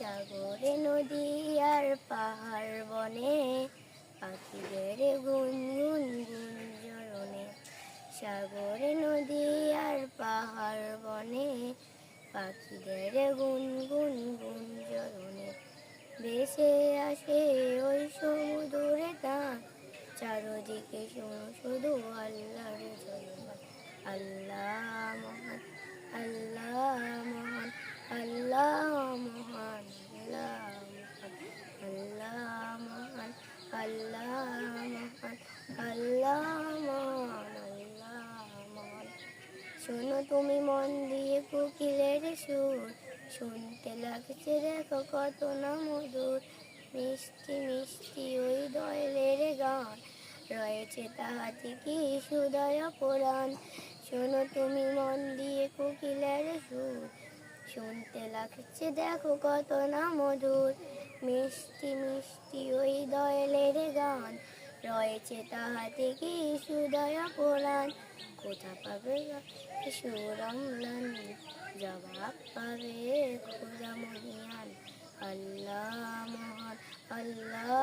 সাগরে নদী আর পাহাড় বনে পাখিদের গুনগুন গুঞ্জরণে। সাগরে নদী আর পাহাড় বনে পাখিদের গুনগুন গুঞ্জরণে। ভেসে আসে ওই সমুদ্রে তান, চারদিকে শোনো শুধু আল্লাহর জয়গান। আল্লাহ মহান, আল্লাহ মহান, আল্লাহ মহান, আল্লাহ মহান, আল্লাহ মহান, আল্লাহ মহান, আল্লাহ মহান। শোনো তুমি মন দিয়ে কোকিলের সুর, শুনতে লাগছে দেখো কত না মধুর। মিষ্টি মিষ্টি ওই দোয়েলের গান, রয়েছে তাহাতে কি সুদয় পুরাণ। শোনো তুমি মন দিয়ে কোকিলের সুর, শুনতে লাগছে দেখো কত না মধুর। মিষ্টি মিষ্টি ওই দোয়েলের গান, রয়েছে তাহাতে কি সুদয় পুরাণ। কোথা পাবে সুর অম্লান, জবাব পাবে খোদা মহিয়ান। আল্লাহ মহান, আল্লাহ